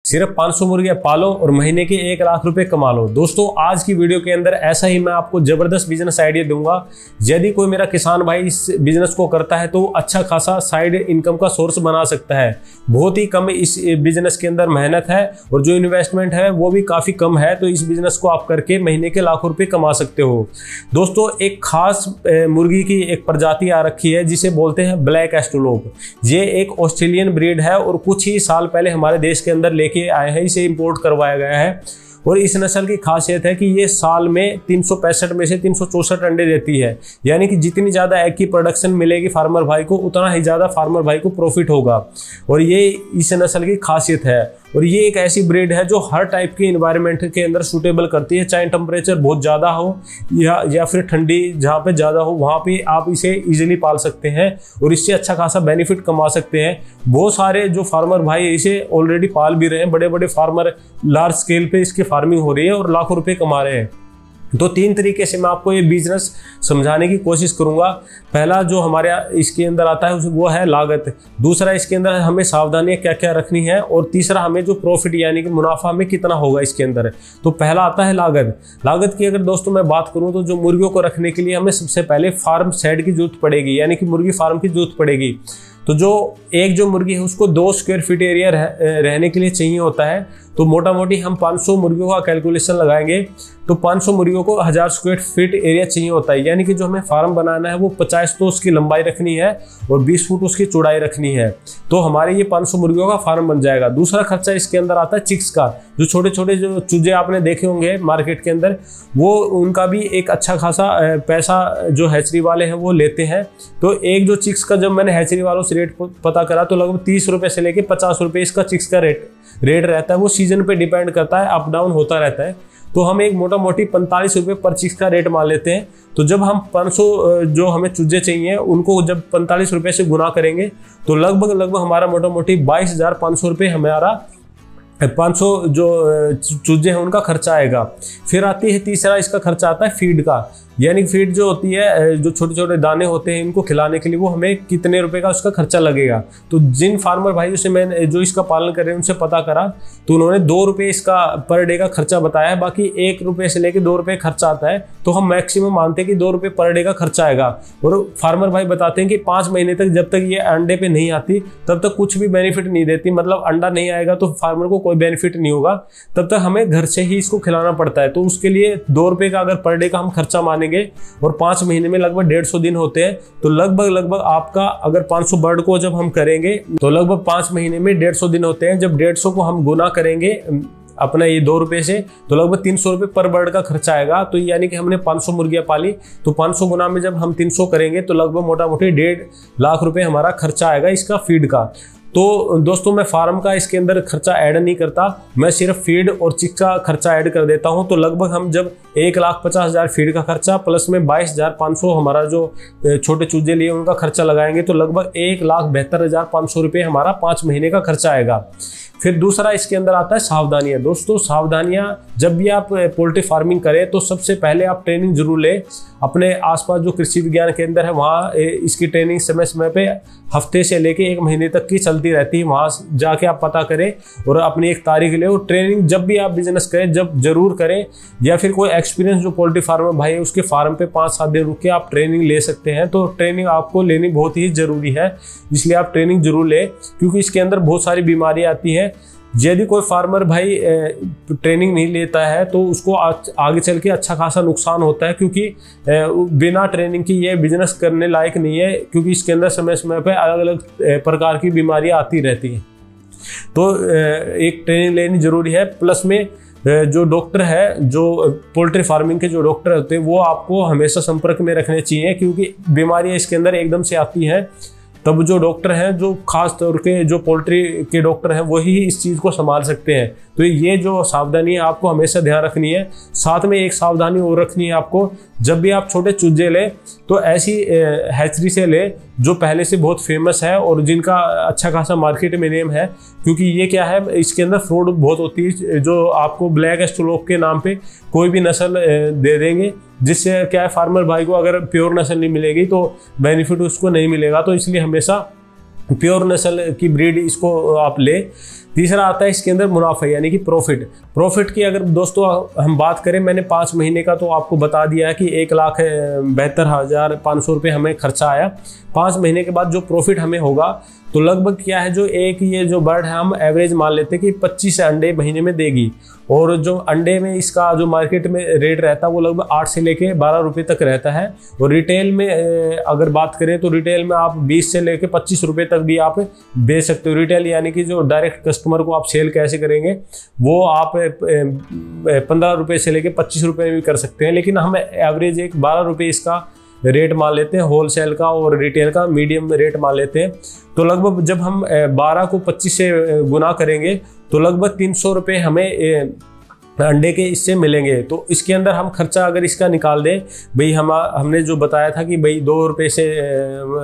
सिर्फ 500 मुर्गियां पालो और महीने के 1 लाख रुपए कमा लो। दोस्तों आज की वीडियो के अंदर ऐसा ही मैं आपको जबरदस्त बिजनेस आइडिया दूंगा। यदि कोई मेरा किसान भाई इस बिजनेस को करता है तो अच्छा खासा साइड इनकम का सोर्स बना सकता है। बहुत ही कम इस बिजनेस के अंदर मेहनत है और जो इन्वेस्टमेंट है वो भी काफी कम है, तो इस बिजनेस को आप करके महीने के लाखों रुपए कमा सकते हो। दोस्तों एक खास मुर्गी की एक प्रजाति आ रखी है जिसे बोलते हैं ब्लैक एस्ट्रोलोप। ये एक ऑस्ट्रेलियन ब्रीड है और कुछ ही साल पहले हमारे देश के अंदर लेके आए हैं, इसे इंपोर्ट करवाया गया है। और इस नस्ल की खासियत है कि ये साल में 365 में से 364 अंडे देती है, यानी कि जितनी ज़्यादा एग की प्रोडक्शन मिलेगी फार्मर भाई को उतना ही ज़्यादा फार्मर भाई को प्रॉफिट होगा। और ये इस नस्ल की खासियत है। और ये एक ऐसी ब्रीड है जो हर टाइप के इन्वायरमेंट के अंदर सूटेबल करती है, चाहे टेम्परेचर बहुत ज़्यादा हो या फिर ठंडी जहाँ पे ज़्यादा हो वहाँ पे आप इसे इजीली पाल सकते हैं और इससे अच्छा खासा बेनिफिट कमा सकते हैं। बहुत सारे जो फार्मर भाई इसे ऑलरेडी पाल भी रहे हैं, बड़े बड़े फार्मर लार्ज स्केल पे इसकी फार्मिंग हो रही है और लाखों रुपए कमा रहे हैं। तो 3 तरीके से मैं आपको ये बिजनेस समझाने की कोशिश करूंगा। पहला जो हमारे इसके अंदर आता है वो है लागत, दूसरा इसके अंदर हमें सावधानियां क्या क्या रखनी है, और तीसरा हमें जो प्रॉफिट यानी कि मुनाफा हमें कितना होगा इसके अंदर। तो पहला आता है लागत। लागत की अगर दोस्तों मैं बात करूं तो जो मुर्गियों को रखने के लिए हमें सबसे पहले फार्म शेड की जरूरत पड़ेगी, यानी कि मुर्गी फार्म की जरूरत पड़ेगी। तो जो मुर्गी है उसको 2 स्क्वायर फीट एरिया रहने के लिए चाहिए होता है। तो मोटा मोटी हम 500 मुर्गियों का कैलकुलेशन लगाएंगे तो 500 मुर्गियों को 1000 स्क्वायर फीट एरिया चाहिए होता है, यानी कि जो हमें फार्म बनाना है वो 50 तो उसकी लंबाई रखनी है और 20 फुट उसकी चौड़ाई रखनी है। तो हमारे ये 500 मुर्गियों का फार्म बन जाएगा। दूसरा खर्चा इसके अंदर आता है चिक्स का। जो छोटे छोटे जो चूजे आपने देखे होंगे मार्केट के अंदर, वो उनका भी एक अच्छा खासा पैसा जो हैचरी वाले हैं वो लेते हैं। तो एक जो चिक्स का जब मैंने हैचरी वालों से रेट पता करा तो लगभग 30 रुपए से लेके 50 रुपए इसका चिक्स का रेट रहता है। वो सीजन पे डिपेंड करता है, अप डाउन होता रहता है। तो हम एक मोटा मोटी 45 रुपए पर चिक्स का रेट मान लेते हैं। तो जब हम 500 जो हमें चूजे चाहिए उनको जब 45 रुपए से गुना करेंगे तो लगभग हमारा मोटा मोटी 22,500 रुपए हमारा 500 जो चूजे हैं उनका खर्चा आएगा। फिर आती है तीसरा इसका खर्चा आता है फीड का, यानी फीड जो होती है जो छोटे छोटे दाने होते हैं इनको खिलाने के लिए, वो हमें कितने रुपए का उसका खर्चा लगेगा। तो जिन फार्मर भाइयों से मैंने जो इसका पालन कर रहे हैं उनसे पता करा तो उन्होंने 2 रुपये इसका पर डे का खर्चा बताया है, बाकी 1 रुपये से लेकर 2 रुपये खर्चा आता है। तो हम मैक्सिमम मानते हैं कि 2 रुपये पर डे का खर्चा आएगा। और फार्मर भाई बताते हैं कि 5 महीने तक जब तक ये अंडे पे नहीं आती तब तक कुछ भी बेनिफिट नहीं देती, मतलब अंडा नहीं आएगा तो फार्मर को कोई बेनिफिट नहीं होगा, तब तक हमें घर से ही इसको खिलाना पड़ता है। तो उसके लिए 2 रुपये का अगर पर डे का हम खर्चा मानेंगे और 5 महीने में लगभग 150 दिन होते हैं, तो लगभग आपका अगर 500 बर्ड को जब हम करेंगे तो लगभग 5 महीने में 150 दिन होते हैं। जब 150 को हम गुना करेंगे अपना ये 2 रुपये से तो लगभग 300 रुपये पर बर्ड का खर्चा आएगा। तो यानी कि हमने 500 मुर्गियां पाली तो 500 गुना में जब हम 300 करेंगे तो लगभग मोटा मोटी 1.5 लाख रुपए हमारा खर्चा आएगा इसका फीड का। तो दोस्तों मैं फार्म का इसके अंदर खर्चा ऐड नहीं करता, मैं सिर्फ फीड और चिक्स का खर्चा ऐड कर देता हूं। तो लगभग हम जब 1,50,000 फीड का खर्चा प्लस में 22,500 हमारा जो छोटे चूजे लिए उनका खर्चा लगाएंगे तो लगभग 1,72,500 रुपये हमारा 5 महीने का खर्चा आएगा। फिर दूसरा इसके अंदर आता है सावधानियां। दोस्तों सावधानियां जब भी आप पोल्ट्री फार्मिंग करें तो सबसे पहले आप ट्रेनिंग जरूर लें। अपने आसपास जो कृषि विज्ञान केंद्र है वहाँ इसकी ट्रेनिंग समय समय पे हफ्ते से लेके 1 महीने तक की चलती रहती है। वहाँ जाके आप पता करें और अपनी एक तारीख लें। और ट्रेनिंग जब भी आप बिजनेस करें जब जरूर करें, या फिर कोई एक्सपीरियंस जो पोल्ट्री फार्मर भाई है उसके फार्म पे 5-7 दिन रुक के आप ट्रेनिंग ले सकते हैं। तो ट्रेनिंग आपको लेनी बहुत ही जरूरी है, इसलिए आप ट्रेनिंग जरूर लें क्योंकि इसके अंदर बहुत सारी बीमारियां आती हैं। यदि कोई फार्मर भाई ट्रेनिंग नहीं लेता है तो उसको आगे चल के अच्छा खासा नुकसान होता है, क्योंकि बिना ट्रेनिंग की ये बिजनेस करने लायक नहीं है, क्योंकि इसके अंदर समय समय पे अलग अलग प्रकार की बीमारियां आती रहती हैं। तो एक ट्रेनिंग लेनी जरूरी है। प्लस में जो डॉक्टर है, जो पोल्ट्री फार्मिंग के जो डॉक्टर होते हैं वो आपको हमेशा संपर्क में रखने चाहिए, क्योंकि बीमारियां इसके अंदर एकदम से आती हैं। तब जो डॉक्टर हैं, जो खास तौर के जो पोल्ट्री के डॉक्टर हैं, वही इस चीज़ को संभाल सकते हैं। तो ये जो सावधानी है आपको हमेशा ध्यान रखनी है। साथ में एक सावधानी और रखनी है आपको, जब भी आप छोटे चूजे लें तो ऐसी हैचरी से लें जो पहले से बहुत फेमस है और जिनका अच्छा खासा मार्केट में नेम है, क्योंकि ये क्या है इसके अंदर फ्रॉड बहुत होती है। जो आपको ब्लैक एस्ट्रोलोप के नाम पे कोई भी नस्ल दे देंगे, जिससे क्या है फार्मर भाई को अगर प्योर नस्ल नहीं मिलेगी तो बेनिफिट उसको नहीं मिलेगा। तो इसलिए हमेशा प्योर नस्ल की ब्रीड इसको आप ले। तीसरा आता है इसके अंदर मुनाफा यानी कि प्रॉफिट। प्रॉफिट की अगर दोस्तों हम बात करें, मैंने 5 महीने का तो आपको बता दिया है कि 1,72,500 रुपये हमें खर्चा आया। 5 महीने के बाद जो प्रॉफिट हमें होगा तो लगभग क्या है, जो एक ये जो बर्ड है हम एवरेज मान लेते हैं कि 25 अंडे महीने में देगी, और जो अंडे में इसका जो मार्केट में रेट रहता है वो लगभग 8 से लेके 12 रुपये तक रहता है। और रिटेल में अगर बात करें तो रिटेल में आप 20 से लेके 25 रुपये तक भी आप बेच सकते हो। रिटेल यानी कि जो डायरेक्ट कस्टमर को आप सेल कैसे करेंगे वो आप 15 रुपये से लेके 25 रुपये में भी कर सकते हैं, लेकिन हम एवरेज एक 12 रुपये इसका रेट मान लेते हैं होलसेल का, और रिटेल का मीडियम रेट मान लेते हैं। तो लगभग जब हम 12 को 25 से गुना करेंगे तो लगभग 300 रुपये हमें अंडे के इससे मिलेंगे। तो इसके अंदर हम खर्चा अगर इसका निकाल दें, भाई हमने जो बताया था कि भाई 2 रुपये से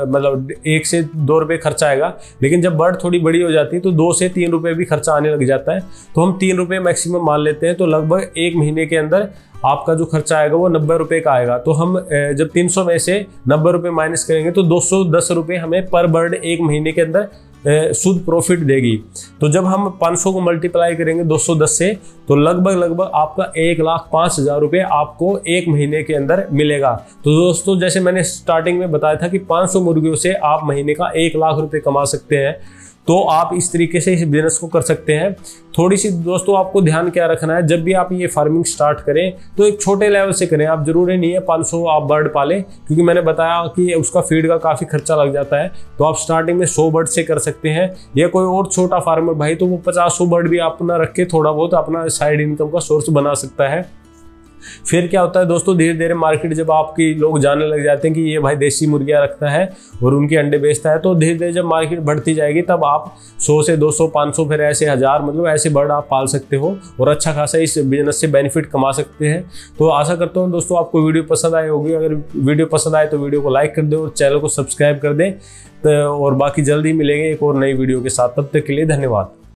मतलब 1 से 2 रुपये खर्चा आएगा, लेकिन जब बर्ड थोड़ी बड़ी हो जाती है तो 2 से 3 रुपये भी खर्चा आने लग जाता है। तो हम 3 रुपये मैक्सिमम मान लेते हैं। तो लगभग 1 महीने के अंदर आपका जो खर्चा आएगा वो 90 रुपये का आएगा। तो हम जब 300 में से 90 रुपये माइनस करेंगे तो 210 रुपये हमें पर बर्ड 1 महीने के अंदर शुद्ध प्रॉफिट देगी। तो जब हम 500 को मल्टीप्लाई करेंगे 210 से तो लगभग आपका 1,05,000 रुपये आपको 1 महीने के अंदर मिलेगा। तो दोस्तों जैसे मैंने स्टार्टिंग में बताया था कि 500 मुर्गियों से आप महीने का 1 लाख रुपये कमा सकते हैं। तो आप इस तरीके से इस बिजनेस को कर सकते हैं। थोड़ी सी दोस्तों आपको ध्यान क्या रखना है, जब भी आप ये फार्मिंग स्टार्ट करें तो एक छोटे लेवल से करें। आप जरूरी नहीं है 500 आप बर्ड पालें, क्योंकि मैंने बताया कि उसका फीड का काफ़ी खर्चा लग जाता है। तो आप स्टार्टिंग में 100 बर्ड से कर सकते हैं, या कोई और छोटा फार्मर भाई तो वो 50-100 बर्ड भी अपना रख के थोड़ा बहुत अपना साइड इनकम का सोर्स बना सकता है। फिर क्या होता है दोस्तों, धीरे धीरे मार्केट जब आपकी लोग जानने लग जाते हैं कि ये भाई देसी मुर्गियां रखता है और उनके अंडे बेचता है, तो धीरे धीरे जब मार्केट बढ़ती जाएगी तब आप 100 से 200 500 फिर ऐसे 1000 मतलब ऐसे बर्ड आप पाल सकते हो और अच्छा खासा इस बिजनेस से बेनिफिट कमा सकते हैं। तो आशा करता हूँ दोस्तों आपको वीडियो पसंद आई होगी। अगर वीडियो पसंद आए तो वीडियो को लाइक कर दें और चैनल को सब्सक्राइब कर दें। और बाकी जल्दी मिलेंगे एक और नई वीडियो के साथ। तब तक के लिए धन्यवाद।